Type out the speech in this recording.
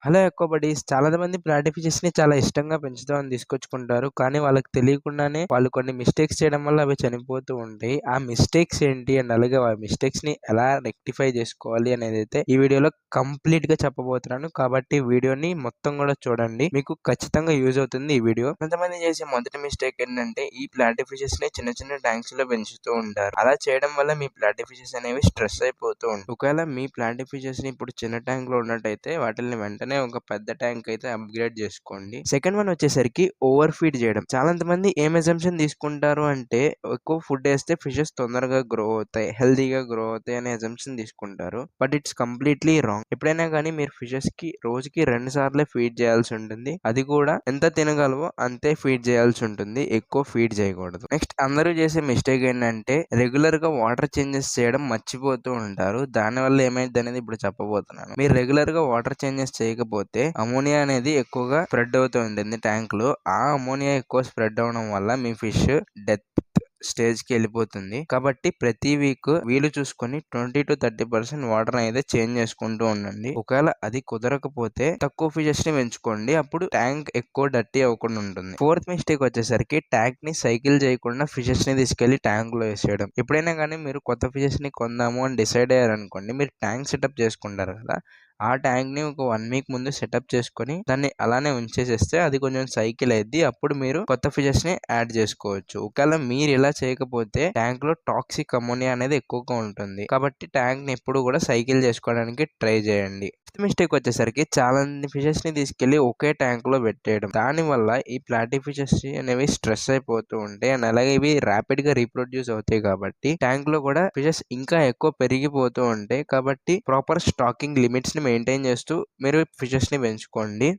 Hello ఎక్కువ buddies. చాలా మంది ప్లాటీ ఫిషెస్‌ని చాలా ఇష్టంగా పెంచుదామని తీసుకొచ్చుకుంటారు. కానీ వాళ్ళకి తెలియకుండానే వాళ్ళు కొన్ని మిస్టేక్స్ చేయడం వల్ల అవి చనిపోతూ ఉంటాయి. ఆ మిస్టేక్స్ ఏంటి? అండ్ అలాగే ఆ మిస్టేక్స్‌ని ఎలా రెక్టిఫై చేసుకోవాలి అనేదైతే ఈ వీడియోలో కంప్లీట్‌గా చెప్పబోతున్నాను. కాబట్టి వీడియోని మొత్తం కూడా చూడండి. మీకు ఖచ్చితంగా యూజ్ అవుతుంది ఈ వీడియో. కొంతమంది చేసే మొదటి మిస్టేక్ ఏంటంటే ఈ ప్లాటీ ఫిషెస్‌ని చిన్న చిన్న ట్యాంక్స్‌లో పెంచుతూ ఉంటారు. అలా చేయడం వల్ల మీ ప్లాటీ ఫిషెస్ అనేవి స్ట్రెస్ అయిపోతూ ఉంటాయి. ఒకవేళ మీ ప్లాటీ ఫిషెస్‌ని ఇప్పుడు చిన్న ట్యాంక్‌లో ఉన్నట్టయితే వాటిల్ని వెంటనే ఒక పెద్ద ట్యాంక్ అయితే అప్‌గ్రేడ్ చేసుకోండి. సెకండ్ వన్ వచ్చేసరికి ఓవర్ ఫీడ్ చేయడం. చాలామంది ఏం అజంప్షన్ తీసుకుంటారు అంటే ఎక్కువ ఫుడ్ ఏస్తే ఫిషెస్ తొందరగా గ్రో అవుతాయి, హెల్తీగా గ్రో అవుతాయి అనే అజంప్షన్ తీసుకుంటారు. But it's completely wrong. ఎప్పుడైనా గానీ మీరు ఫిషెస్‌కి రోజుకి 2 సార్లే ఫీడ్ చేయాల్సి ఉంటుంది. అది కూడా ఎంత తినగలవో అంతే ఫీడ్ చేయాల్సి ఉంటుంది. ఎక్కువ ఫీడ్ చేయకూడదు. నెక్స్ట్ అందరూ చేసే మిస్టేక్ ఏంటంటే రెగ్యులర్‌గా వాటర్ చేంజెస్ చేయడం మర్చిపోతూ ఉంటారు. దానివల్ల ఏమైద్దనేది ఇప్పుడు చెప్పబోతున్నాను. మీరు రెగ్యులర్‌గా వాటర్ చేంజెస్ చేయకపోతే అమోనియా అనేది ఎక్కువగా స్ప్రెడ్ అవుతూ ఉంటుంది ట్యాంక్‌లో. ఆ అమోనియా ఎక్కువ స్ప్రెడ్ అవ్వడం వల్ల మీ ఫిష్ డెత్ స్టేజ్‌కి వెళ్ళిపోతుంది. కాబట్టి ప్రతి వీక్ వీలు చూసుకొని 20-30% వాటర్ అయితే చేంజ్ చేసుకుంటూ ఉండండి. ఒకవేళ అది కుదరకపోతే తక్కువ ఫిషెస్‌ని పెంచుకోండి. అప్పుడు ట్యాంక్ ఎక్కువ డర్టీ అవ్వకుండా ఉంటుంది. ఫోర్త్ మిస్టేక్ వచ్చేసరికి ట్యాంక్‌ని సైకిల్ చేయకుండా ఫిషెస్‌ని తీసుకెళ్లి ట్యాంక్‌లో వేసేయడం. ఎప్పుడైనా కానీ మీరు కొత్త ఫిషెస్‌ని కొందాము అని డిసైడ్ అయ్యారనుకోండి, మీరు ట్యాంక్ సెటప్ చేసుకుంటారు కదా! ఆ ట్యాంక్‌ని ఒక 1 వీక్ ముందు సెటప్ చేసుకొని దాన్ని అలానే ఉంచేసేస్తే అది కొంచెం సైకిల్ అయిద్ది. అప్పుడు మీరు కొత్త ఫిషెస్‌ని యాడ్ చేసుకోవచ్చు. ఒకవేళ మీరు ఇలా చేయకపోతే ట్యాంక్‌లో టాక్సిక్ అమోనియా అనేది ఎక్కువగా ఉంటుంది. కాబట్టి ట్యాంక్‌ని ఎప్పుడు కూడా సైకిల్ చేసుకోవడానికి ట్రై చేయండి. ఫిఫ్త్ మిస్టేక్ వచ్చేసరికి చాలా ఫిషెస్‌ని తీసుకెళ్లి ఒకే ట్యాంక్‌లో పెట్టేయడం. దానివల్ల ఈ ప్లాటీ ఫిషెస్ అనేవి స్ట్రెస్ అయిపోతూ ఉంటాయి. అండ్ అలాగే ఇవి ర్యాపిడ్‌గా రీప్రొడ్యూస్ అవుతాయి కాబట్టి ట్యాంక్‌లో కూడా ఫిషెస్ ఇంకా ఎక్కువ పెరిగిపోతూ ఉంటాయి. కాబట్టి ప్రాపర్ స్టాకింగ్ లిమిట్స్‌ని మెయింటైన్ చేస్తూ మీరు ఫిషెస్‌ని పెంచుకోండి.